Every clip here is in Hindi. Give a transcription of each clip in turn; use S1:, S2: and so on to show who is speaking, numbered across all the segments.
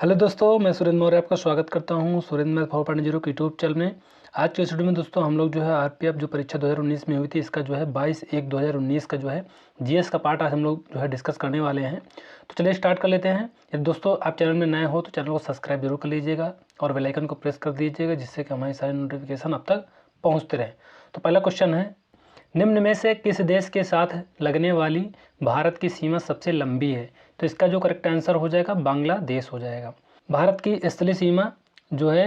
S1: हेलो दोस्तों, मैं सुरेंद्र मौर्य आपका स्वागत करता हूं सुरेंद्र मैथ 4.0 के यूट्यूब चैनल में। आज के इस वीडियो में दोस्तों हम लोग जो है आरपीएफ जो परीक्षा 2019 में हुई थी, इसका जो है 22/1/2019 का जो है जीएस का पार्ट आज हम लोग जो है डिस्कस करने वाले हैं। तो चलिए स्टार्ट कर लेते हैं। यदि दोस्तों आप चैनल में नए हो तो चैनल को सब्सक्राइब जरूर कर लीजिएगा और बेल आइकन को प्रेस कर दीजिएगा, जिससे कि हमारी सारी नोटिफिकेशन अब तक पहुँचते रहें। तो पहला क्वेश्चन है, निम्न में से किस देश के साथ लगने वाली भारत की सीमा सबसे लंबी है? तो इसका जो करेक्ट आंसर हो जाएगा बांग्लादेश हो जाएगा। भारत की स्थलीय सीमा जो है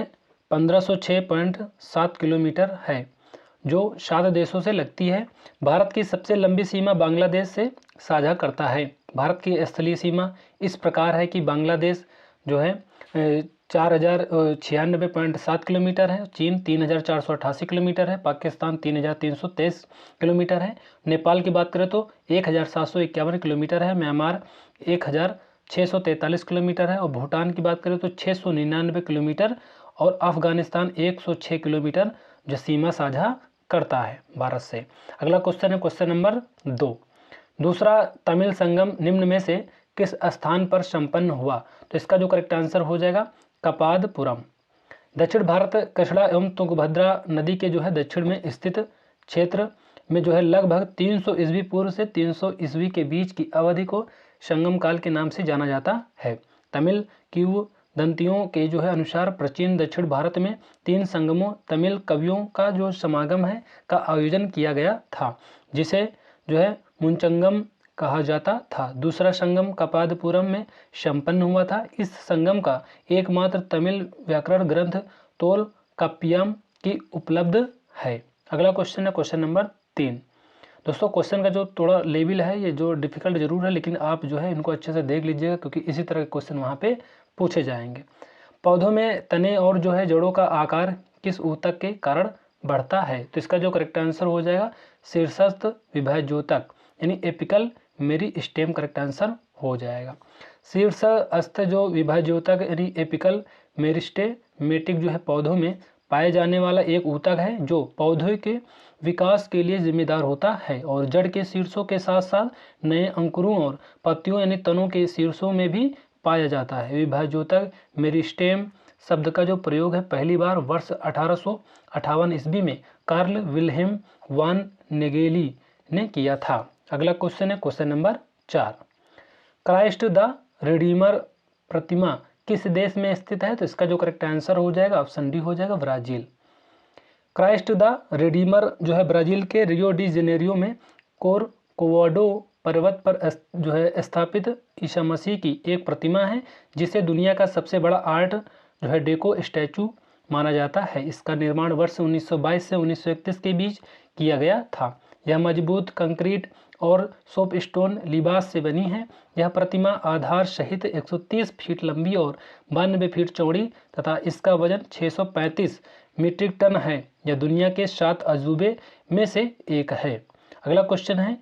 S1: 1506.7 किलोमीटर है, जो 7 देशों से लगती है। भारत की सबसे लंबी सीमा बांग्लादेश से साझा करता है। भारत की स्थलीय सीमा इस प्रकार है कि बांग्लादेश जो है 4096.7 किलोमीटर है, चीन 3488 किलोमीटर है, पाकिस्तान 3323 किलोमीटर है, नेपाल की बात करें तो 1751 किलोमीटर है, म्यांमार 1643 किलोमीटर है और भूटान की बात करें तो 699 किलोमीटर और अफगानिस्तान 106 किलोमीटर जो सीमा साझा करता है भारत से। अगला क्वेश्चन है क्वेश्चन नंबर 2। दूसरा तमिल संगम निम्न में से किस स्थान पर संपन्न हुआ? तो इसका जो करेक्ट आंसर हो जाएगा कपादपुरम। दक्षिण भारत कछड़ा एवं तुंगभद्रा नदी के जो है दक्षिण में स्थित क्षेत्र में जो है लगभग 300 ईस्वी पूर्व से 300 ईस्वी के बीच की अवधि को संगम काल के नाम से जाना जाता है। तमिल किंवदंतियों के जो है अनुसार प्राचीन दक्षिण भारत में 3 संगमों तमिल कवियों का जो समागम है का आयोजन किया गया था, जिसे जो है मुंचंगम कहा जाता था। दूसरा संगम कपादपुरम में संपन्न हुआ था। इस संगम का एकमात्र तमिल व्याकरण ग्रंथ तोलकाप्पियम की उपलब्ध है। अगला क्वेश्चन है क्वेश्चन नंबर 3। दोस्तों क्वेश्चन का जो थोड़ा लेवल है ये जो डिफिकल्ट जरूर है, लेकिन आप जो है इनको अच्छे से देख लीजिएगा क्योंकि इसी तरह के क्वेश्चन वहाँ पे पूछे जाएंगे। पौधों में तने और जो है जड़ों का आकार किस ऊतक के कारण बढ़ता है? तो इसका जो करेक्ट आंसर हो जाएगा शीर्षस्थ विभाज्योतक यानी एपिकल मेरिस्टेम करेक्ट आंसर हो जाएगा। शीर्षस्थ जो विभाज्योतक यानी एपिकल मेरिस्टेमेटिक जो है पौधों में पाए जाने वाला एक ऊतक है जो पौधे के विकास के लिए जिम्मेदार होता है और जड़ के शीर्षों के साथ साथ नए अंकुरों और पत्तियों यानी तनों के शीर्षों में भी पाया जाता है। विभाज्योतक मेरिस्टेम शब्द का जो प्रयोग है पहली बार वर्ष 1858 ईस्वी में कार्ल विल्हेम वान नेगेली ने किया था। अगला क्वेश्चन है question number 4। Christ the Redeemer प्रतिमा किस देश में स्थित है? तो इसका जो करेक्ट आंसर हो जाएगा ऑप्शन डी हो जाएगा ब्राजील। क्राइस्ट द रिडीमर जो है ब्राजील के रियो डी जेनेरियो में कोरकोवाडो पर्वत पर जो है स्थापित ईसा मसीह की एक प्रतिमा है, जिसे दुनिया का सबसे बड़ा आर्ट जो है डेको स्टैचू माना जाता है। इसका निर्माण वर्ष 1922 से 1931 के बीच किया गया था। यह मजबूत कंक्रीट और सोप स्टोन लिबास से बनी है। यह प्रतिमा आधार सहित 130 फीट लंबी और 92 फीट चौड़ी तथा इसका वजन 635 मीट्रिक टन है। यह दुनिया के 7 अजूबे में से एक है। अगला क्वेश्चन है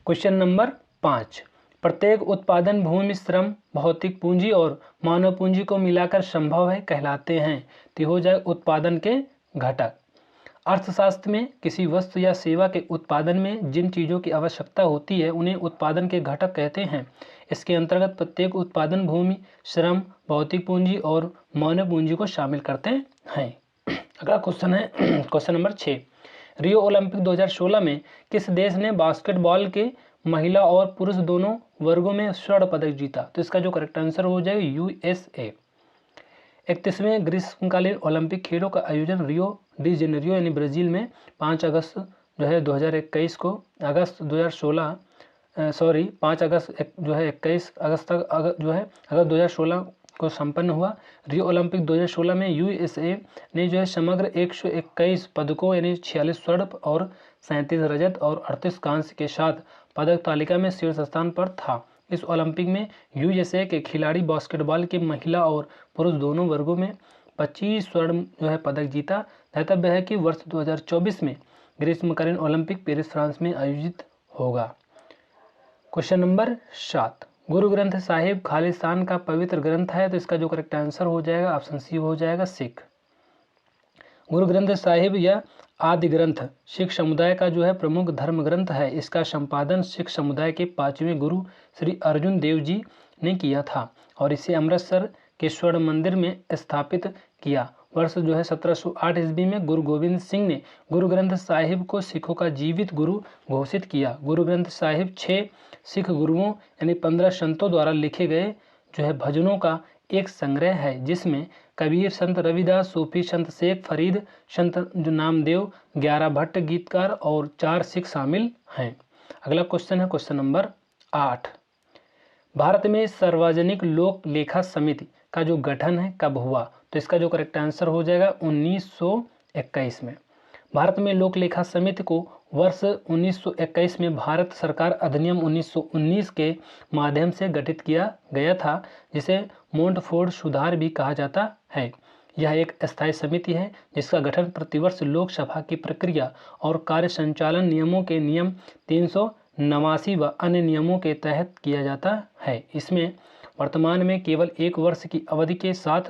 S1: क्वेश्चन नंबर 5। प्रत्येक उत्पादन भूमि श्रम भौतिक पूंजी और मानव पूंजी को मिलाकर संभव है कहलाते हैं। तो हो जाए उत्पादन के घटक। अर्थशास्त्र में किसी वस्तु या सेवा के उत्पादन में जिन चीज़ों की आवश्यकता होती है उन्हें उत्पादन के घटक कहते हैं। इसके अंतर्गत प्रत्येक उत्पादन भूमि श्रम भौतिक पूंजी और मानव पूंजी को शामिल करते हैं। अगला क्वेश्चन है क्वेश्चन नंबर 6। रियो ओलंपिक 2016 में किस देश ने बास्केटबॉल के महिला और पुरुष दोनों वर्गों में स्वर्ण पदक जीता? तो इसका जो करेक्ट आंसर हो जाएगा यूएसए। 31वें ग्रीष्मकालीन ओलंपिक खेलों का आयोजन रियो डी जेनेरियो यानी ब्राजील में 5 अगस्त जो है 2021 को 5 अगस्त जो है 21 अगस्त तक जो है अगस्त 2016 को संपन्न हुआ। रियो ओलंपिक 2016 में यूएसए ने जो है समग्र 121 पदकों यानी 46 स्वर्ण और 37 रजत और 38 कांस्य के साथ पदक तालिका में शीर्ष स्थान पर था। इस ओलंपिक में यूएसए के खिलाड़ी बास्केटबॉल के महिला और पुरुष दोनों वर्गों में 25 स्वर्ण जो है पदक जीता। ध्यातव्य है कि वर्ष 2024 में ग्रीष्मकालीन ओलंपिक पेरिस फ्रांस में आयोजित होगा। Question number 7। गुरु ग्रंथ साहिब खालिस्तान का पवित्र ग्रंथ है। तो इसका जो करेक्ट आंसर हो जाएगा ऑप्शन सी हो जाएगा सिख। गुरु ग्रंथ साहिब या आदि ग्रंथ सिख समुदाय का जो है प्रमुख धर्म ग्रंथ है। इसका संपादन सिख समुदाय के 5वें गुरु श्री अर्जुन देव जी ने किया था और इसे अमृतसर के स्वर्ण मंदिर में स्थापित किया। वर्ष जो है 1708 ईस्वी में गुरु गोविंद सिंह ने गुरु ग्रंथ साहिब को सिखों का जीवित गुरु घोषित किया। गुरु ग्रंथ साहिब 6 सिख गुरुओं यानी 15 संतों द्वारा लिखे गए जो है भजनों का एक संग्रह है, जिसमें कबीर, संत रविदास, सूफी संत शेख फरीद, संत जो नामदेव, 11 भट्ट गीतकार और 4 सिख शामिल हैं। अगला क्वेश्चन है क्वेश्चन नंबर 8। भारत में सार्वजनिक लोक लेखा समिति का जो गठन है कब हुआ? तो इसका जो करेक्ट आंसर हो जाएगा 1921 में। भारत में लोक लेखा समिति को वर्ष 1921 में भारत सरकार अधिनियम 1919 के माध्यम से गठित किया गया था, जिसे मोंटफोर्ड सुधार भी कहा जाता है। यह एक अस्थायी समिति है जिसका गठन प्रतिवर्ष लोकसभा की प्रक्रिया और कार्य संचालन नियमों के नियम 389 व अन्य नियमों के तहत किया जाता है। इसमें वर्तमान में केवल 1 वर्ष की अवधि के साथ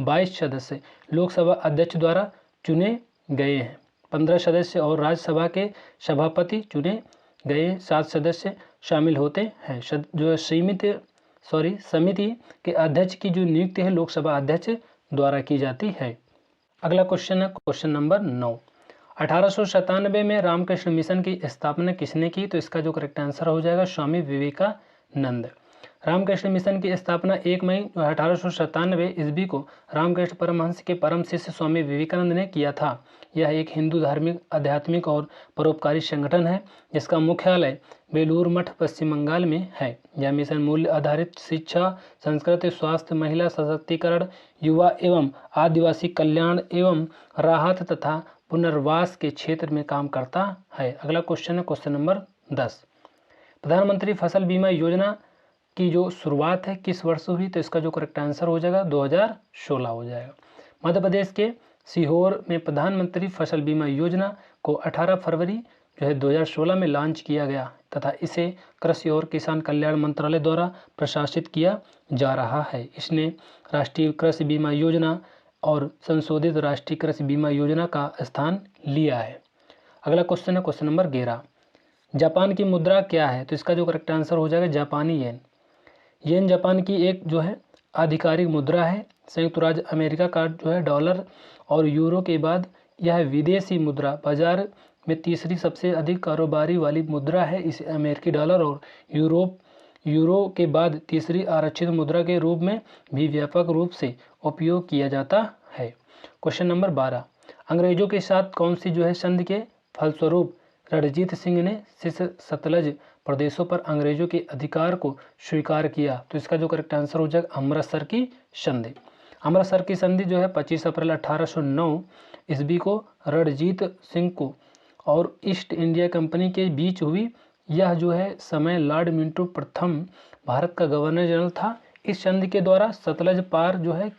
S1: 22 सदस्य लोकसभा अध्यक्ष द्वारा चुने गए हैं। 15 सदस्य और राज्यसभा के सभापति चुने गए 7 सदस्य शामिल होते हैं। जो समिति के अध्यक्ष की जो नियुक्ति है लोकसभा अध्यक्ष द्वारा की जाती है। अगला क्वेश्चन है क्वेश्चन नंबर 9। 1897 में रामकृष्ण मिशन की स्थापना किसने की? तो इसका जो करेक्ट आंसर हो जाएगा स्वामी विवेकानंद। रामकृष्ण मिशन की स्थापना 1 मई 1897 ईस्वी को रामकृष्ण परमहंस के परम शिष्य स्वामी विवेकानंद ने किया था। यह एक हिंदू धार्मिक, आध्यात्मिक और परोपकारी संगठन है जिसका मुख्यालय बेलूर मठ, पश्चिम बंगाल में है। यह मिशन मूल्य आधारित शिक्षा, संस्कृति, स्वास्थ्य, महिला सशक्तिकरण, युवा एवं आदिवासी कल्याण एवं राहत तथा पुनर्वास के क्षेत्र में काम करता है। अगला क्वेश्चन है क्वेश्चन नंबर 10। प्रधानमंत्री फसल बीमा योजना की जो शुरुआत है किस वर्ष हुई? तो इसका जो करेक्ट आंसर हो जाएगा 2016 हो जाएगा। मध्य प्रदेश के सीहोर में प्रधानमंत्री फसल बीमा योजना को 18 फरवरी जो है 2016 में लॉन्च किया गया तथा इसे कृषि और किसान कल्याण मंत्रालय द्वारा प्रशासित किया जा रहा है। इसने राष्ट्रीय कृषि बीमा योजना और संशोधित राष्ट्रीय कृषि बीमा योजना का स्थान लिया है। अगला क्वेश्चन है क्वेश्चन नंबर 11। जापान की मुद्रा क्या है? तो इसका जो करेक्ट आंसर हो जाएगा जापानी येन। येन जापान की एक जो है आधिकारिक मुद्रा है। संयुक्त राज्य अमेरिका का जो है डॉलर और यूरो के बाद यह विदेशी मुद्रा बाजार में तीसरी सबसे अधिक कारोबारी वाली मुद्रा है। इसे अमेरिकी डॉलर और यूरो के बाद तीसरी आरक्षित मुद्रा के रूप में भी व्यापक रूप से उपयोग किया जाता है। Question number 12। अंग्रेजों के साथ कौन सी जो है संधि के फलस्वरूप रणजीत सिंह ने सतलज प्रदेशों पर अंग्रेजों के अधिकार को स्वीकार किया? तो इसका जो करेक्ट आंसर हो जाएगा अमृतसर की संधि। अमृतसर की संधि जो है 25 अप्रैल 1809 ईस्वी को रणजीत सिंह को और ईस्ट इंडिया कंपनी के बीच हुई। यह जो है समय लॉर्ड मिंटो प्रथम भारत का गवर्नर जनरल था। इस संधि के द्वारा सतलज पार जो है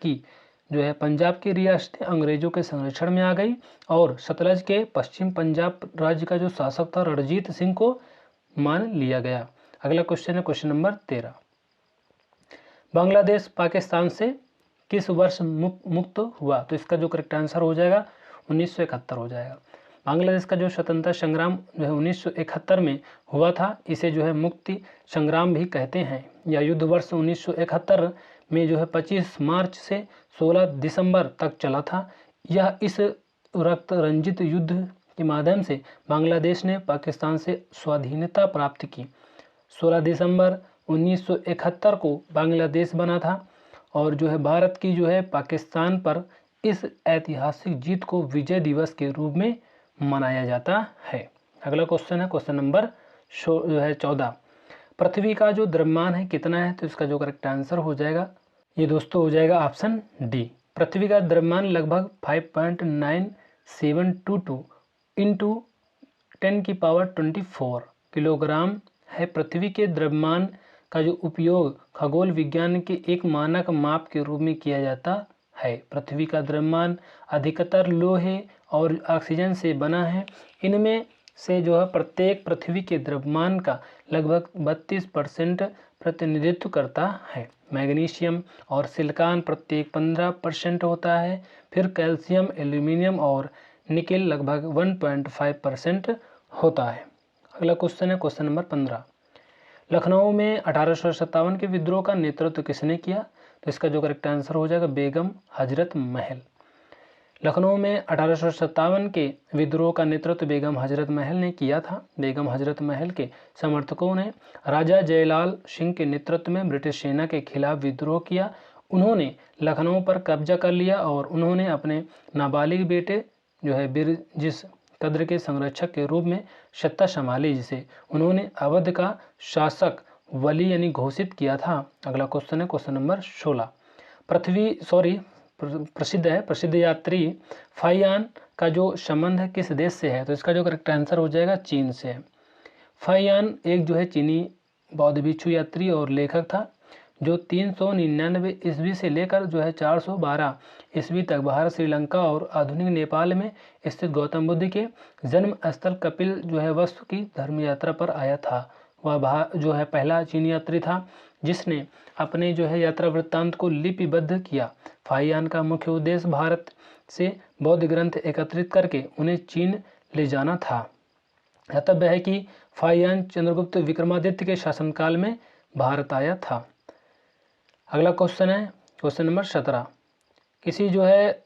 S1: पंजाब की रियासतें अंग्रेजों के संरक्षण में आ गई और सतलज के पश्चिम पंजाब राज्य का जो शासक था रणजीत सिंह को मान लिया गया। अगला क्वेश्चन है क्वेश्चन नंबर 13। बांग्लादेश पाकिस्तान से किस वर्ष मुक्त हुआ? तो इसका जो करेक्ट आंसर हो जाएगा 1971 हो जाएगा। बांग्लादेश का जो स्वतंत्रता संग्राम जो है 1971 में हुआ था। इसे जो है मुक्ति संग्राम भी कहते हैं। यह युद्ध वर्ष 1971 में जो है 25 मार्च से 16 दिसंबर तक चला था। यह इस रक्त रंजित युद्ध के माध्यम से बांग्लादेश ने पाकिस्तान से स्वाधीनता प्राप्त की। 16 दिसंबर 1971 को बांग्लादेश बना था और जो है भारत की जो है पाकिस्तान पर इस ऐतिहासिक जीत को विजय दिवस के रूप में मनाया जाता है। अगला क्वेश्चन है क्वेश्चन नंबर जो है 14। पृथ्वी का जो द्रव्यमान है कितना है? तो इसका जो करेक्ट आंसर हो जाएगा ये दोस्तों हो जाएगा ऑप्शन डी। पृथ्वी का द्रव्यमान लगभग 5.9722 इंटू 10⁻24 किलोग्राम है। पृथ्वी के द्रव्यमान का जो उपयोग खगोल विज्ञान के एक मानक माप के रूप में किया जाता है। पृथ्वी का द्रव्यमान अधिकतर लोहे और ऑक्सीजन से बना है। इनमें से जो है प्रत्येक पृथ्वी के द्रव्यमान का लगभग 32% प्रतिनिधित्व करता है। मैग्नीशियम और सिलिकॉन प्रत्येक 15% होता है। फिर कैल्शियम, एल्यूमिनियम और निकेल लगभग 1.5% होता है। अगला क्वेश्चन है क्वेश्चन नंबर 15। लखनऊ में 1857 के विद्रोह का नेतृत्व किसने किया? तो इसका जो करेक्ट आंसर हो जाएगा बेगम हजरत महल। लखनऊ में 1857 के विद्रोह का नेतृत्व बेगम हजरत महल ने किया था। बेगम हजरत महल के समर्थकों ने राजा जयलाल सिंह के नेतृत्व में ब्रिटिश सेना के खिलाफ विद्रोह किया। उन्होंने लखनऊ पर कब्जा कर लिया और उन्होंने अपने नाबालिग बेटे जो है बिरजिस कद्र के संरक्षक के रूप में सत्ता संभाली, जिसे उन्होंने अवध का शासक वली यानी घोषित किया था। अगला क्वेश्चन है क्वेश्चन नंबर 16। प्रसिद्ध यात्री फाहियान का जो संबंध किस देश से है? तो इसका जो करेक्ट आंसर हो जाएगा चीन से है। फाहियान एक जो है चीनी बौद्ध भिक्षु यात्री और लेखक था जो 399 ईस्वी से लेकर जो है 412 ईस्वी तक भारत, श्रीलंका और आधुनिक नेपाल में स्थित गौतम बुद्ध के जन्म स्थल कपिल जो है वस्तु की धर्म यात्रा पर आया था। वह जो है पहला चीनी यात्री था जिसने अपने जो है यात्रा वृत्तांत को लिपिबद्ध किया। फाहियान का मुख्य उद्देश्य भारत से बौद्ध ग्रंथ एकत्रित करके उन्हें चीन ले जाना था। तब है कि फाहियान चंद्रगुप्त विक्रमादित्य के शासनकाल में भारत आया था। अगला क्वेश्चन है क्वेश्चन नंबर 17। किसी जो है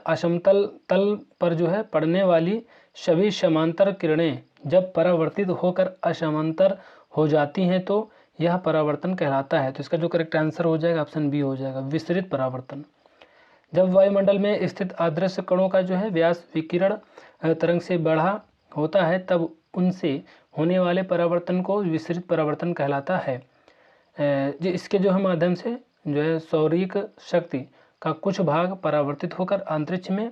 S1: असमतल तल पर जो है पड़ने वाली सभी समांतर किरणें जब परावर्तित होकर असमांतर हो जाती हैं तो यह परावर्तन कहलाता है। तो इसका जो करेक्ट आंसर हो जाएगा ऑप्शन बी हो जाएगा विसरित परावर्तन। जब वायुमंडल में स्थित अदृश्य कणों का जो है व्यास विकिरण तरंग से बढ़ा होता है तब उनसे होने वाले परावर्तन को विसरित परावर्तन कहलाता है। इसके जो है माध्यम से जो है सौरिक शक्ति का कुछ भाग परावर्तित होकर अंतरिक्ष में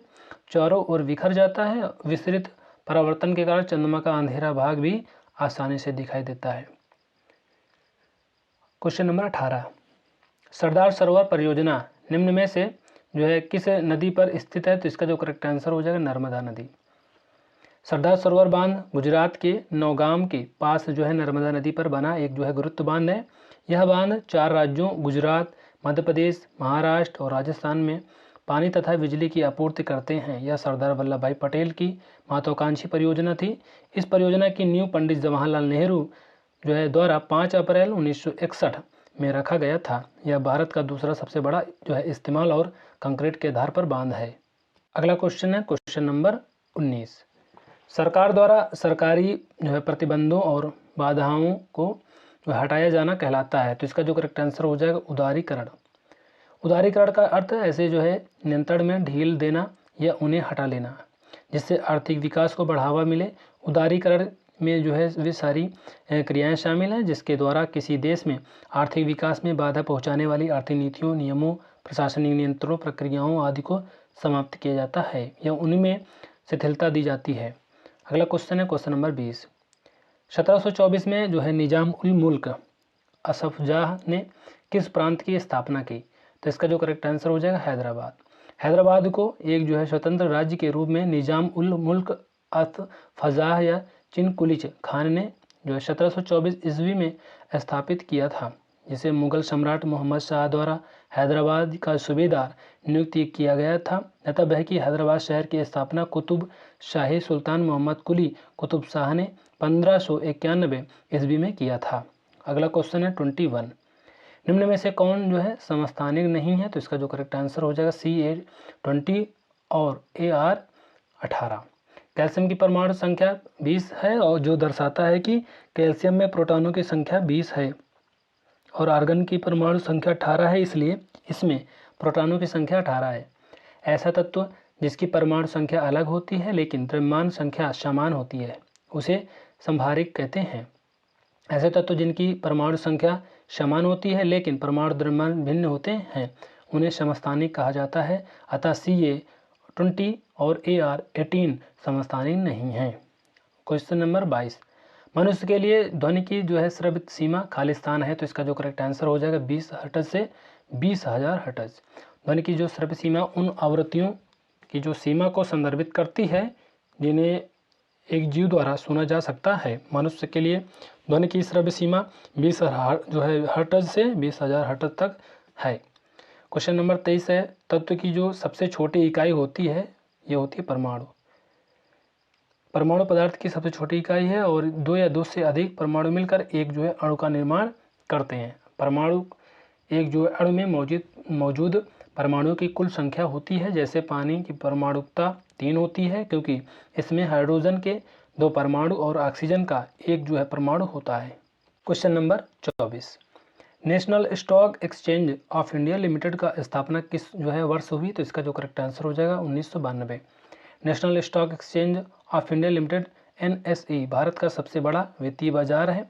S1: चारों ओर बिखर जाता है। विसरित परावर्तन के कारण चंद्रमा का अंधेरा भाग भी आसानी से दिखाई देता है। Question number 18। सरदार सरोवर परियोजना निम्न में से जो है किस नदी पर स्थित है? तो इसका जो करेक्ट आंसर हो जाएगा नर्मदा नदी। सरदार सरोवर बांध गुजरात के नौगाम के पास जो है नर्मदा नदी पर बना एक जो है गुरुत्व बांध है। यह बांध 4 राज्यों गुजरात, मध्य प्रदेश, महाराष्ट्र और राजस्थान में पानी तथा बिजली की आपूर्ति करते हैं। यह सरदार वल्लभ भाई पटेल की महत्वाकांक्षी परियोजना थी। इस परियोजना की नींव पंडित जवाहरलाल नेहरू जो है द्वारा 5 अप्रैल 1961 में रखा गया था। यह भारत का दूसरा सबसे बड़ा जो है इस्तेमाल और कंक्रीट के आधार पर बांध है। अगला क्वेश्चन है क्वेश्चन नंबर 19। सरकार द्वारा सरकारी जो है प्रतिबंधों और बाधाओं को हटाया जाना कहलाता है। तो इसका जो करेक्ट आंसर हो जाएगा उदारीकरण। उदारीकरण का अर्थ ऐसे जो है नियंत्रण में ढील देना या उन्हें हटा लेना जिससे आर्थिक विकास को बढ़ावा मिले। उदारीकरण में जो है वे सारी क्रियाएं शामिल हैं जिसके द्वारा किसी देश में आर्थिक विकास में बाधा पहुंचाने वाली आर्थिक नीतियों, नियमों, प्रशासनिक नियंत्रणों, प्रक्रियाओं आदि को समाप्त किया जाता है या उनमें शिथिलता दी जाती है। अगला क्वेश्चन है क्वेश्चन नंबर 20। 1724 में जो है निजाम उल मुल्क असफ जाह ने किस प्रांत की स्थापना की? तो इसका जो करेक्ट आंसर हो जाएगा हैदराबाद। हैदराबाद को एक जो है स्वतंत्र राज्य के रूप में निजाम उल मुल्क असफजाह या चिनकुलिच खान ने जो है 1724 ईस्वी में स्थापित किया था, जिसे मुगल सम्राट मोहम्मद शाह द्वारा हैदराबाद का सूबेदार नियुक्त किया गया था। तब है कि हैदराबाद शहर की स्थापना कुतुब शाही सुल्तान मोहम्मद कुली कुतुब शाह ने 1591 ईस्वी में किया था। अगला क्वेश्चन है 21। निम्न में से कौन जो है समस्थानिक नहीं है? तो इसका जो करेक्ट आंसर हो जाएगा CA20 और AR18। कैल्शियम की परमाणु संख्या 20 है और जो दर्शाता है कि कैल्शियम में प्रोटॉनों की संख्या 20 है और आर्गन की परमाणु संख्या 18 है, इसलिए इसमें प्रोटॉनों की संख्या 18 है। ऐसा तत्व जिसकी परमाणु संख्या अलग होती है लेकिन द्रव्यमान संख्या समान होती है उसे संभारिक कहते हैं। ऐसे तत्व जिनकी परमाणु संख्या समान होती है लेकिन परमाणु द्रव्यमान भिन्न होते हैं उन्हें समस्थानिक कहा जाता है। अतः CA20 और AR18 समस्थानिक नहीं है। Question number 22। मनुष्य के लिए ध्वनि की जो है श्रव्य सीमा खालिस्तान है। तो इसका जो करेक्ट आंसर हो जाएगा 20 हर्ट्ज से 20,000 हर्ट्ज। ध्वनि की जो श्रव्य सीमा उन आवृत्तियों की जो सीमा को संदर्भित करती है जिन्हें एक जीव द्वारा सुना जा सकता है। मनुष्य के लिए ध्वनि की श्रव्य सीमा 20 जो है हर्ट्ज से 20,000 हर्ट्ज तक है। क्वेश्चन नंबर 23 है तत्व की जो सबसे छोटी इकाई होती है ये होती है परमाणु। परमाणु पदार्थ की सबसे छोटी इकाई है और दो या दो से अधिक परमाणु मिलकर एक जो है अणु का निर्माण करते हैं। परमाणु एक जो है अणु में मौजूद परमाणुओं की कुल संख्या होती है। जैसे पानी की परमाणुकता 3 होती है क्योंकि इसमें हाइड्रोजन के 2 परमाणु और ऑक्सीजन का एक जो है परमाणु होता है। Question number 24, national stock exchange of India limited का स्थापना किस जो है वर्ष हुई? तो इसका जो करेक्ट आंसर हो जाएगा 1992। National stock exchange of India limited NSE Bharat का सबसे बड़ा वित्तीय बाजार है।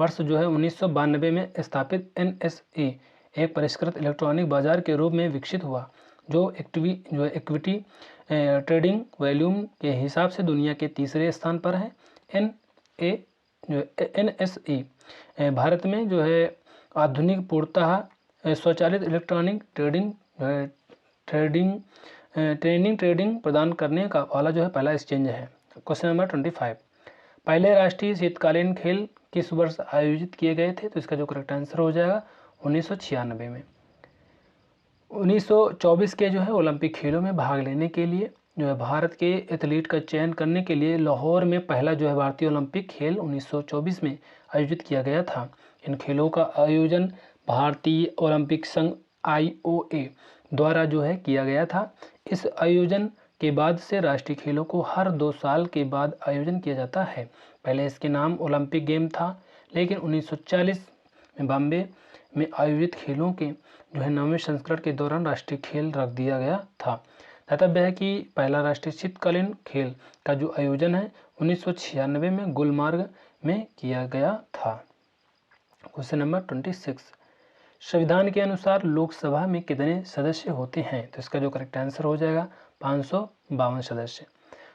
S1: वर्ष जो है 1992 में स्थापित NSE एक परिष्कृत इलेक्ट्रॉनिक बाजार के रूप में विकसित हुआ जो इक्विटी ट्रेडिंग वॉल्यूम के हिसाब से दुनिया के तीसरे स्थान पर है। NSE भारत में जो है आधुनिक पूर्णतः स्वचालित इलेक्ट्रॉनिक ट्रेडिंग प्रदान करने का वाला जो है पहला एक्सचेंज है। क्वेश्चन नंबर 25, पहले राष्ट्रीय शीतकालीन खेल किस वर्ष आयोजित किए गए थे? तो इसका जो करेक्ट आंसर हो जाएगा 1996 में। 1924 के जो है ओलंपिक खेलों में भाग लेने के लिए जो है भारत के एथलीट का चयन करने के लिए लाहौर में पहला जो है भारतीय ओलंपिक खेल 1924 में आयोजित किया गया था। इन खेलों का आयोजन भारतीय ओलंपिक संघ IOA द्वारा जो है किया गया था। इस आयोजन के बाद से राष्ट्रीय खेलों को हर 2 साल के बाद आयोजन किया जाता है। पहले इसके नाम ओलंपिक गेम था, लेकिन 1940 में बॉम्बे में आयोजित खेलों के जो है 9वें संस्करण के दौरान राष्ट्रीय खेल रख दिया गया था। दातव्य है कि पहला राष्ट्रीय शीतकालीन खेल का जो आयोजन है 1996 में गुलमर्ग में किया गया था। क्वेश्चन नंबर 26, संविधान के अनुसार लोकसभा में कितने सदस्य होते हैं? तो इसका जो करेक्ट आंसर हो जाएगा 552 सदस्य।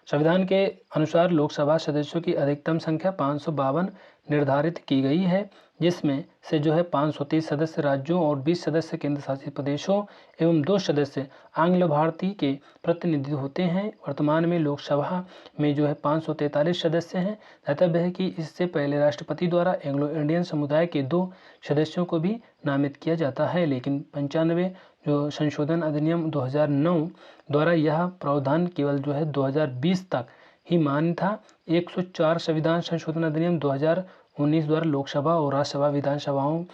S1: संविधान के अनुसार लोकसभा सदस्यों की अधिकतम संख्या 552 निर्धारित की गई है, जिसमें से जो है 530 सदस्य राज्यों और 20 सदस्य केंद्र शासित प्रदेशों एवं 2 सदस्य आंग्ल भारतीय के प्रतिनिधि होते हैं। वर्तमान में लोकसभा में जो है 543 सदस्य हैं। दातव्य है कि इससे पहले राष्ट्रपति द्वारा एंग्लो इंडियन समुदाय के 2 सदस्यों को भी नामित किया जाता है, लेकिन 95 जो संशोधन अधिनियम 2009 द्वारा यह प्रावधान केवल जो है 2020 तक ही मान्य था। 104 संविधान संशोधन अधिनियम 2019 द्वारा लोकसभा और राज्यसभा विधानसभाओं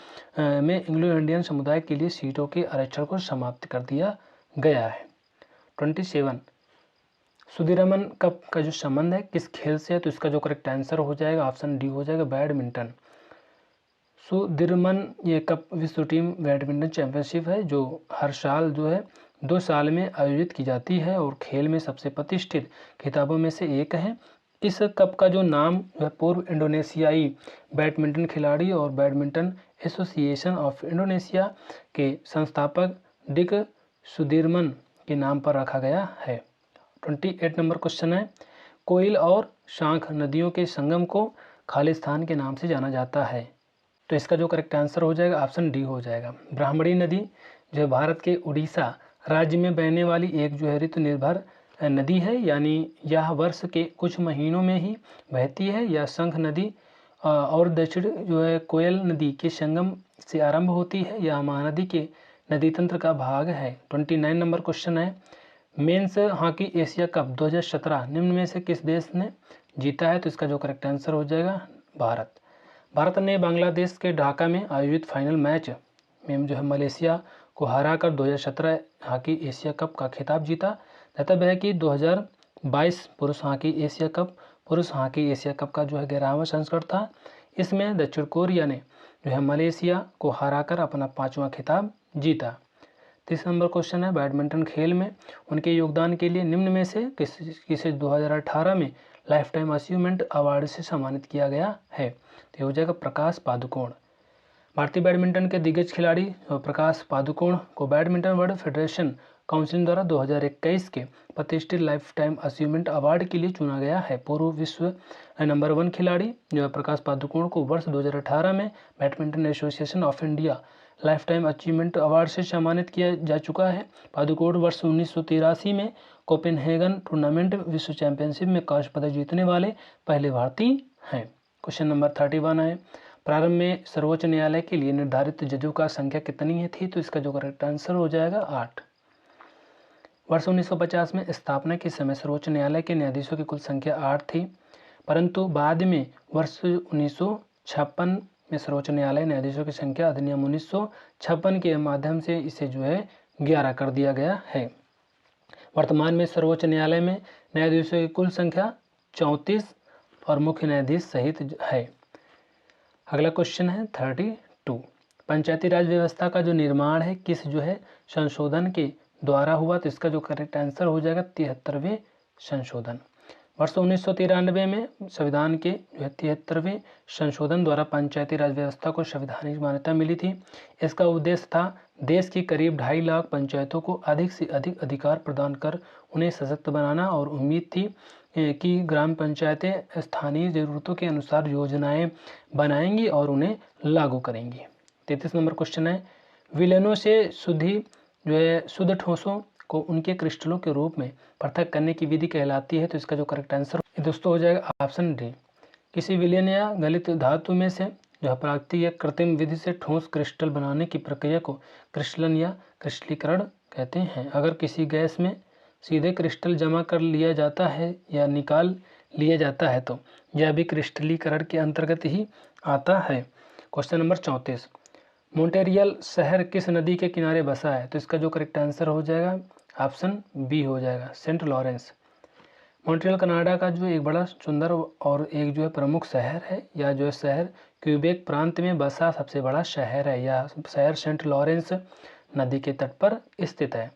S1: में एंग्लो इंडियन समुदाय के लिए सीटों के आरक्षण को समाप्त कर दिया गया है। 27, सुदीरमन कप का जो संबंध है किस खेल से है? तो इसका जो करेक्ट आंसर हो जाएगा ऑप्शन डी हो जाएगा बैडमिंटन। सुदीरमन ये कप विश्व टीम बैडमिंटन चैंपियनशिप है जो हर साल जो है 2 साल में आयोजित की जाती है और खेल में सबसे प्रतिष्ठित खिताबों में से एक है। इस कप का जो नाम जो है पूर्व इंडोनेशियाई बैडमिंटन खिलाड़ी और बैडमिंटन एसोसिएशन ऑफ इंडोनेशिया के संस्थापक डिक सुदीरमन के नाम पर रखा गया है। 28 नंबर क्वेश्चन है, कोयल और शांख नदियों के संगम को खालिस्तान के नाम से जाना जाता है। तो इसका जो करेक्ट आंसर हो जाएगा ऑप्शन डी हो जाएगा। ब्राह्मणी नदी जो है भारत के उड़ीसा राज्य में बहने वाली एक जो है ऋतु निर्भर नदी है, यानी यह वर्ष के कुछ महीनों में ही बहती है। यह शंख नदी और दक्षिण जो है कोयल नदी के संगम से आरंभ होती है। यह महानदी के नदी तंत्र का भाग है। 29 नंबर क्वेश्चन है, मेंस हॉकी एशिया कप 2017 निम्न में से किस देश ने जीता है? तो इसका जो करेक्ट आंसर हो जाएगा भारत। भारत ने बांग्लादेश के ढाका में आयोजित फाइनल मैच में जो है मलेशिया को हराकर 2017 हॉकी एशिया कप का खिताब जीता। दातव्य है कि 2022 पुरुष हॉकी एशिया कप का जो है 11वां संस्करण था। इसमें दक्षिण कोरिया ने जो है मलेशिया को हराकर अपना 5वां खिताब जीता। 30 नंबर क्वेश्चन है, बैडमिंटन खेल में उनके योगदान के लिए निम्न में से किसे 2018 में लाइफ टाइम अचीवमेंट अवार्ड से सम्मानित किया गया है? तो हो जाएगा प्रकाश पादुकोण। भारतीय बैडमिंटन के दिग्गज खिलाड़ी प्रकाश पादुकोण को बैडमिंटन वर्ल्ड फेडरेशन काउंसिल द्वारा 2021 के प्रतिष्ठित लाइफ टाइम अचीवमेंट अवार्ड के लिए चुना गया है। पूर्व विश्व नंबर 1 खिलाड़ी जो है प्रकाश पादुकोण को वर्ष 2018 में badminton association of India life time achievement award से सम्मानित किया जा चुका है। पादुकोण वर्ष 1983 में कोपेनहेगन टूर्नामेंट विश्व चैंपियनशिप में कांस्य पदक जीतने वाले पहले भारतीय हैं। क्वेश्चन नंबर 31 है, प्रारंभ में सर्वोच्च न्यायालय के लिए निर्धारित जजों का संख्या कितनी थी? तो इसका जो करेक्ट आंसर हो जाएगा 8। वर्ष 1950 में स्थापना के समय सर्वोच्च न्यायालय के न्यायाधीशों की कुल संख्या 8 थी। परंतु बाद में वर्ष 1956 में सर्वोच्च न्यायालय न्यायाधीशों की संख्या अधिनियम 1956 के माध्यम से इसे जो है 11 कर दिया गया है। वर्तमान में सर्वोच्च न्यायालय में न्यायाधीशों की कुल संख्या 34 और मुख्य न्यायाधीश सहित है। अगला क्वेश्चन है 32। पंचायती राज व्यवस्था का जो निर्माण है किस जो है संशोधन के द्वारा हुआ, तो इसका जो करेक्ट आंसर हो जाएगा 73वें संशोधन। वर्ष 1993 में संविधान के जो है 73वें संशोधन द्वारा पंचायती राज व्यवस्था को संवैधानिक मान्यता मिली थी। इसका उद्देश्य था देश की करीब 2.5 लाख पंचायतों को अधिक से अधिक अधिकार प्रदान कर उन्हें सशक्त बनाना, और उम्मीद थी कि ग्राम पंचायतें स्थानीय ज़रूरतों के अनुसार योजनाएं बनाएंगी और उन्हें लागू करेंगी। 33 नंबर क्वेश्चन है, विलयनों से जो है शुद्ध ठोसों को उनके क्रिस्टलों के रूप में पृथक करने की विधि कहलाती है, तो इसका जो करेक्ट आंसर दोस्तों हो जाएगा ऑप्शन डी। किसी विलयन या गलित धातु में से जो प्राकृतिक या कृत्रिम विधि से ठोस क्रिस्टल बनाने की प्रक्रिया को क्रिस्टलन या क्रिस्टलीकरण कहते हैं। अगर किसी गैस में सीधे क्रिस्टल जमा कर लिया जाता है या निकाल लिया जाता है तो यह भी क्रिस्टलीकरण के अंतर्गत ही आता है। Question number 34। मॉन्ट्रियल शहर किस नदी के किनारे बसा है, तो इसका जो करेक्ट आंसर हो जाएगा ऑप्शन बी हो जाएगा, सेंट लॉरेंस। मॉन्ट्रियल कनाडा का जो एक बड़ा सुंदर और एक जो है प्रमुख शहर है, या जो है शहर क्यूबेक प्रांत में बसा सबसे बड़ा शहर है। यह शहर सेंट लॉरेंस नदी के तट पर स्थित है।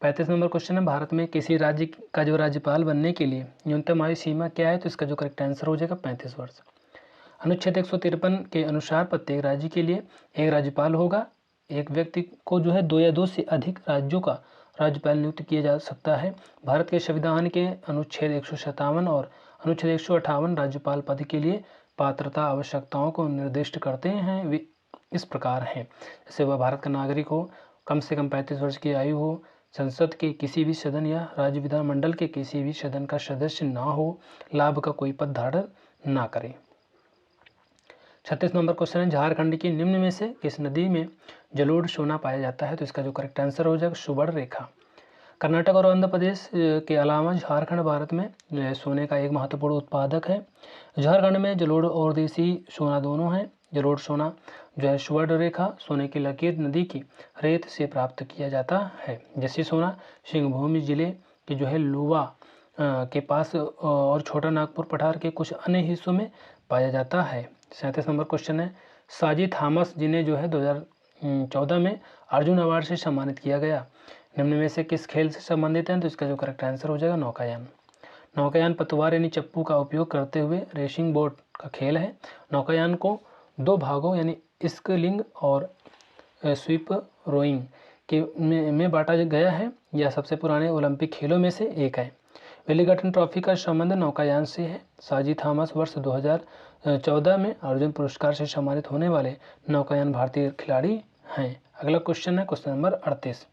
S1: 35 नंबर क्वेश्चन है, भारत में किसी राज्य का जो राज्यपाल बनने के लिए न्यूनतम आयु सीमा क्या है, तो इसका जो करेक्ट आंसर हो जाएगा 35 वर्ष। अनुच्छेद 153 के अनुसार प्रत्येक राज्य के लिए एक राज्यपाल होगा। एक व्यक्ति को जो है 2 या 2 से अधिक राज्यों का राज्यपाल नियुक्त किया जा सकता है। भारत के संविधान के अनुच्छेद 157 और अनुच्छेद 158 राज्यपाल पद के लिए पात्रता आवश्यकताओं को निर्दिष्ट करते हैं। वे इस प्रकार हैं, जैसे वह भारत का नागरिक हो, कम से कम 35 वर्ष की आयु हो, संसद के किसी भी सदन या राज्य विधानमंडल के किसी भी सदन का सदस्य ना हो, लाभ का कोई पद धारण ना करे। 36 नंबर क्वेश्चन है, झारखंड की निम्न में से किस नदी में जलोढ़ सोना पाया जाता है, तो इसका जो करेक्ट आंसर हो जाएगा सुवर्ण रेखा। कर्नाटक और आंध्र प्रदेश के अलावा झारखंड भारत में जो है सोने का एक महत्वपूर्ण उत्पादक है। झारखंड में जलोढ़ और देसी सोना दोनों हैं। जलोढ़ सोना जो है सुवर्ण रेखा सोने की लकीर नदी की रेत से प्राप्त किया जाता है। देसी सोना सिंहभूम जिले की जो है लुवा के पास और छोटा नागपुर पठार के कुछ अन्य हिस्सों में पाया जाता है। 37 नंबर क्वेश्चन है, साजी थॉमस जिन्हें जो है 2014 में अर्जुन अवार्ड से सम्मानित किया गया, निम्न में से किस खेल से संबंधित हैं, तो इसका जो करेक्ट आंसर हो जाएगा नौकायान। नौकायान पतवार यानी चप्पू का उपयोग करते हुए रेसिंग बोट का खेल है। नौकायान को 2 भागों यानी स्कीलिंग और स्वीप रोइंग के में बांटा गया है। यह सबसे पुराने ओलंपिक खेलों में से एक है। वेलिंगटन ट्रॉफी का संबंध नौकायान से है। साजी थॉमस वर्ष 2014 में अर्जुन पुरस्कार से सम्मानित होने वाले नौकायान भारतीय खिलाड़ी हैं। अगला क्वेश्चन है क्वेश्चन नंबर 38।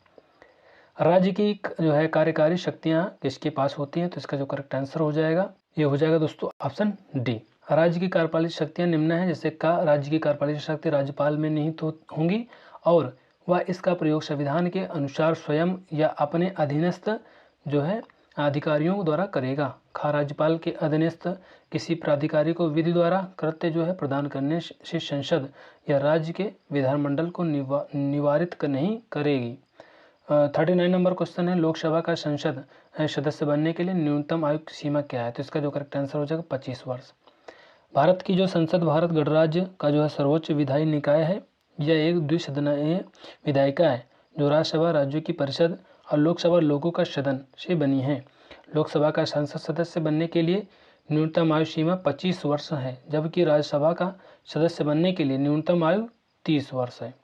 S1: राज्य की जो है कार्यकारी शक्तियां किसके पास होती हैं, तो इसका जो करेक्ट आंसर हो जाएगा ये हो जाएगा दोस्तों ऑप्शन डी। राज्य की कार्यपालिक शक्तियां निम्न है, जैसे का राज्य की कार्यपालिक शक्ति राज्यपाल में निहित होंगी और वह इसका प्रयोग संविधान के अनुसार स्वयं या अपने अधीनस्थ जो है अधिकारियों द्वारा करेगा। खा राज्यपाल के अधीनस्थ किसी प्राधिकारी को विधि द्वारा कृत्य जो है प्रदान करने से संसद या राज्य के विधानमंडल को निवारित नहीं करेगी। 39 नंबर क्वेश्चन है, लोकसभा का संसद सदस्य बनने के लिए न्यूनतम आयु सीमा क्या है, तो इसका जो करेक्ट आंसर हो जाएगा 25 वर्ष। भारत की जो संसद भारत गणराज्य का जो है सर्वोच्च विधायी निकाय है। यह एक द्विसदनीय विधायिका है जो राज्यसभा राज्यों की परिषद और लोकसभा लोगों का सदन से बनी है। लोकसभा का संसद सदस्य बनने के लिए न्यूनतम आयु सीमा 25 वर्ष है, जबकि राज्यसभा का सदस्य बनने के लिए न्यूनतम आयु 30 वर्ष है।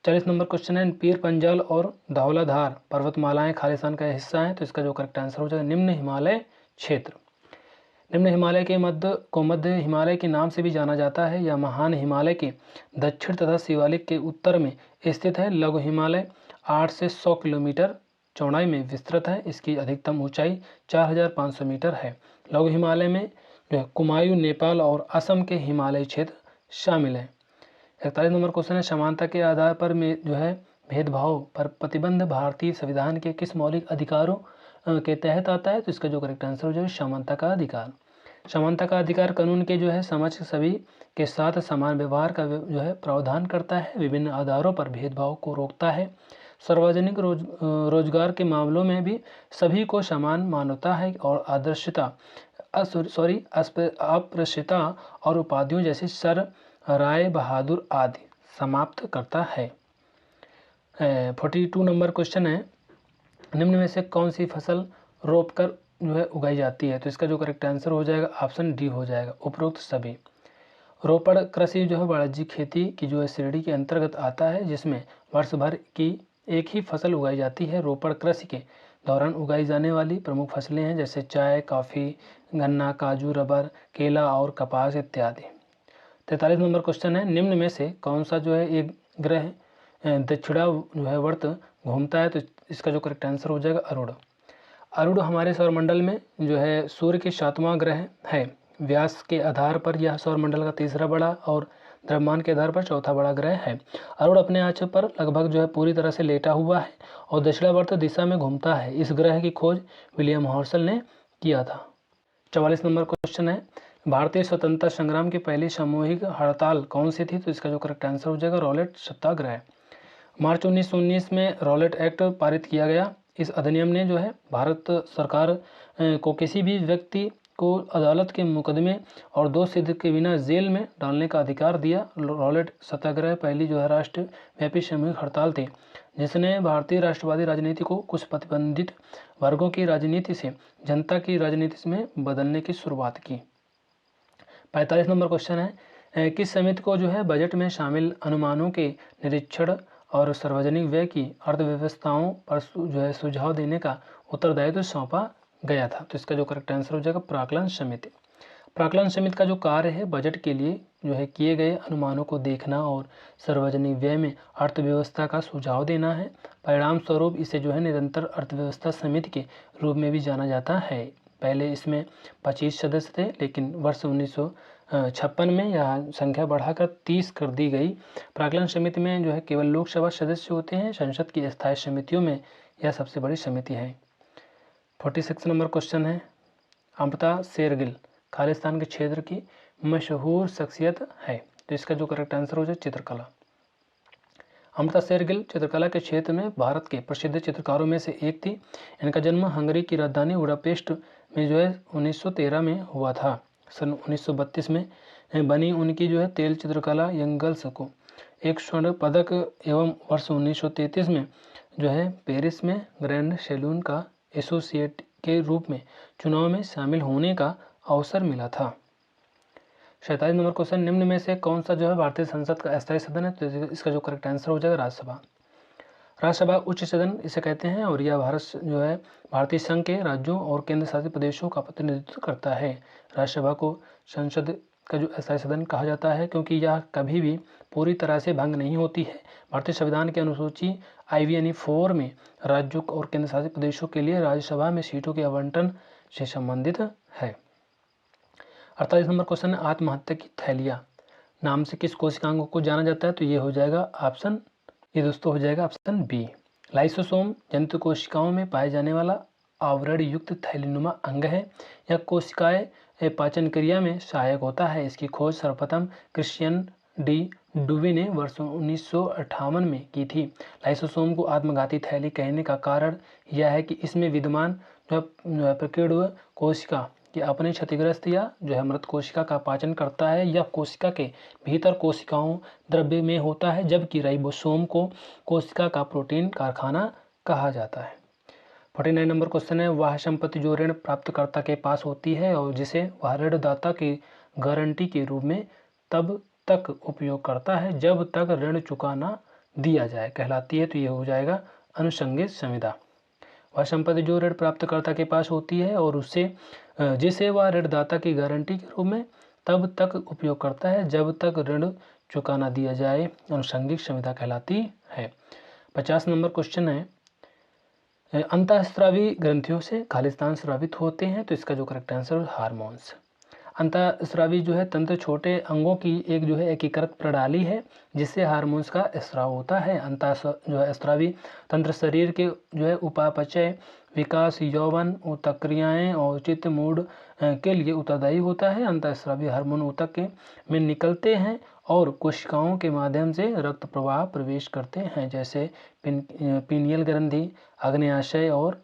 S1: 40 नंबर क्वेश्चन है, पीर पंजाल और धौलाधार पर्वतमालाएं खालिस्तान का हिस्सा हैं, तो इसका जो करेक्ट आंसर हो जाएगा निम्न हिमालय क्षेत्र। निम्न हिमालय के मध्य हिमालय के नाम से भी जाना जाता है। यह महान हिमालय के दक्षिण तथा शिवालिक के उत्तर में स्थित है। लघु हिमालय 8 से 100 किलोमीटर चौड़ाई में विस्तृत है। इसकी अधिकतम ऊंचाई 4500 मीटर है। लघु हिमालय में जो है कुमायूं, नेपाल और असम के हिमालय क्षेत्र शामिल है। 41 नंबर क्वेश्चन है, समानता के आधार पर में जो है भेदभाव पर प्रतिबंध भारतीय संविधान के किस मौलिक अधिकारों के तहत आता है, तो इसका जो करेक्ट आंसर हो जाएगा समानता का अधिकार। समानता का अधिकार कानून के जो है समझ सभी के साथ समान व्यवहार का जो है प्रावधान करता है, विभिन्न आधारों पर भेदभाव को रोकता है। सार्वजनिक रोजगार के मामलों में भी सभी को समान मान्यता है और अस्पृश्यता और उपाधियों जैसे सर, राय बहादुर आदि समाप्त करता है। 42 नंबर क्वेश्चन है, निम्न में से कौन सी फसल रोपकर जो है उगाई जाती है? तो इसका जो करेक्ट आंसर हो जाएगा ऑप्शन डी हो जाएगा, उपरोक्त सभी। रोपड़ कृषि जो है वाणिज्यिक खेती की जो है श्रेणी के अंतर्गत आता है, जिसमें वर्ष भर की एक ही फसल उगाई जाती है। रोपड़ कृषि के दौरान उगाई जाने वाली प्रमुख फसलें हैं जैसे चाय, कॉफ़ी, गन्ना, काजू, रबर, केला और कपास इत्यादि। 43 नंबर क्वेश्चन है, निम्न में से कौन सा जो है एक ग्रह दक्षिणा जो है वर्त घूमता है? तो इसका जो करेक्ट आंसर हो जाएगा अरुण। अरुण हमारे सौरमंडल में जो है सूर्य के 7वां ग्रह है। व्यास के आधार पर यह सौरमंडल का तीसरा बड़ा और द्रव्यमान के आधार पर चौथा बड़ा ग्रह है। अरुण अपने अक्ष पर लगभग जो है पूरी तरह से लेटा हुआ है और दक्षिणावर्त दिशा में घूमता है। इस ग्रह की खोज विलियम हर्शल ने किया था। 44 नंबर क्वेश्चन है, भारतीय स्वतंत्रता संग्राम की पहली सामूहिक हड़ताल कौन सी थी? तो इसका जो करेक्ट आंसर हो जाएगा रॉलेट सत्याग्रह। मार्च 1919 में रॉलेट एक्ट पारित किया गया। इस अधिनियम ने जो है भारत सरकार को किसी भी व्यक्ति को अदालत के मुकदमे और दोष सिद्ध के बिना जेल में डालने का अधिकार दिया। रॉलेट सत्याग्रह पहली जो है राष्ट्रव्यापी सामूहिक हड़ताल थी, जिसने भारतीय राष्ट्रवादी राजनीति को कुछ प्रतिबंधित वर्गों की राजनीति से जनता की राजनीति में बदलने की शुरुआत की। 45 नंबर क्वेश्चन है, किस समिति को जो है बजट में शामिल अनुमानों के निरीक्षण और सार्वजनिक व्यय की अर्थव्यवस्थाओं पर जो है सुझाव देने का उत्तरदायित्व सौंपा गया था? तो इसका जो करेक्ट आंसर हो जाएगा प्राक्कलन समिति। प्राक्कलन समिति का जो कार्य है बजट के लिए जो है किए गए अनुमानों को देखना और सार्वजनिक व्यय में अर्थव्यवस्था का सुझाव देना है। परिणाम स्वरूप इसे जो है निरंतर अर्थव्यवस्था समिति के रूप में भी जाना जाता है। पहले इसमें 25 सदस्य थे, लेकिन वर्ष 1956 में यह संख्या बढ़ाकर 30 कर दी गई। प्राक्कलन समिति में जो है केवल लोकसभा सदस्य होते हैं। संसद की स्थायी समितियों में यह सबसे बड़ी समिति है। 46 नंबर क्वेश्चन है, अमृता शेरगिल खालिस्तान के क्षेत्र की मशहूर शख्सियत है। तो इसका जो करेक्ट आंसर हो जाए चित्रकला। अमृता शेरगिल चित्रकला के क्षेत्र में भारत के प्रसिद्ध चित्रकारों में से एक थी। इनका जन्म हंगरी की राजधानी बुडापेस्ट में जो है 1913 में हुआ था। सन 1932 में बनी उनकी जो है तेल चित्रकला यंग गर्ल्स को एक स्वर्ण पदक एवं वर्ष 1933 में जो है पेरिस में ग्रैंड सैलून का एसोसिएट के रूप में चुनाव में शामिल होने का अवसर मिला था। 47 नंबर क्वेश्चन, निम्न में से कौन सा जो है भारतीय संसद का अस्थायी सदन है? तो इसका जो करेक्ट आंसर हो जाएगा राज्यसभा। राज्यसभा उच्च सदन इसे कहते हैं और यह भारत जो है भारतीय संघ के राज्यों और केंद्र शासित प्रदेशों का प्रतिनिधित्व करता है। राज्यसभा को संसद का जो अस्थायी सदन कहा जाता है क्योंकि यह कभी भी पूरी तरह से भंग नहीं होती है। भारतीय संविधान की अनुसूची IV यानी 4 में राज्यों और केंद्र शासित प्रदेशों के लिए राज्यसभा में सीटों के आवंटन से संबंधित है। 48 नंबर क्वेश्चन है, आत्महत्या की थैलियाँ नाम से किस कोशिकांग को जाना जाता है? तो ये हो जाएगा ऑप्शन, ये दोस्तों हो जाएगा ऑप्शन बी। लाइसोसोम जंतु कोशिकाओं में पाए जाने वाला आवरण युक्त थैलीनुमा अंग है। यह कोशिकाएं पाचन क्रिया में सहायक होता है। इसकी खोज सर्वप्रथम क्रिश्चियन डी डुवी ने वर्ष 1958 में की थी। लाइसोसोम को आत्मघाती थैली कहने का कारण यह है कि इसमें विद्यमान जो प्रकीर्णव कोशिका कि अपने क्षतिग्रस्त या जो है मृत कोशिका का पाचन करता है। यह कोशिका के भीतर कोशिकाओं द्रव्य में होता है, जबकि राइबोसोम को कोशिका का प्रोटीन कारखाना कहा जाता है। 49 नंबर क्वेश्चन है, वह संपत्ति जो ऋण प्राप्तकर्ता के पास होती है और जिसे वह ऋणदाता की गारंटी के रूप में तब तक उपयोग करता है जब तक ऋण चुका ना दिया जाए कहलाती है। तो ये हो जाएगा अनुषंगिक संविदा। वह संपत्ति जो ऋण प्राप्तकर्ता के पास होती है और उससे जिसे वह ऋणदाता की गारंटी के रूप में तब तक उपयोग करता है जब तक ऋण चुका ना दिया जाए अनुषंगिक संविदा कहलाती है। 50 नंबर क्वेश्चन है, अंतःस्रावी ग्रंथियों से खालिस्तान स्रावित होते हैं। तो इसका जो करेक्ट आंसर हार्मोन्स। अंतःस्रावी जो है तंत्र छोटे अंगों की एक जो है एकीकृत प्रणाली है जिससे हार्मोन्स का स्राव होता है। जो है स्रावी तंत्र शरीर के जो है उपापचय, विकास, यौवन, ऊतक क्रियाएं और उचित मूड के लिए उत्तरदायी होता है। अंतःस्रावी हार्मोन ऊतक में निकलते हैं और कोशिकाओं के माध्यम से रक्त प्रवाह प्रवेश करते हैं, जैसे पीनियल ग्रंथि, आग्नेयाशय और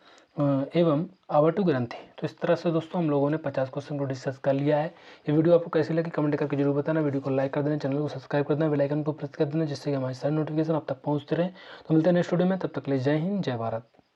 S1: एवं आवर्तु ग्रंथि। तो इस तरह से दोस्तों हम लोगों ने 50 क्वेश्चन को डिस्कस कर लिया है। ये वीडियो आपको कैसी लगी कमेंट करके जरूर बताना। वीडियो को लाइक कर देना, चैनल को सब्सक्राइब कर देना, बेल आइकन को प्रेस कर देना, जिससे कि हमारी सारी नोटिफिकेशन आप तक पहुंचते रहे। तो मिलते हैं नेक्स्ट वीडियो में, तब तक के लिए जय हिंद, जय भारत।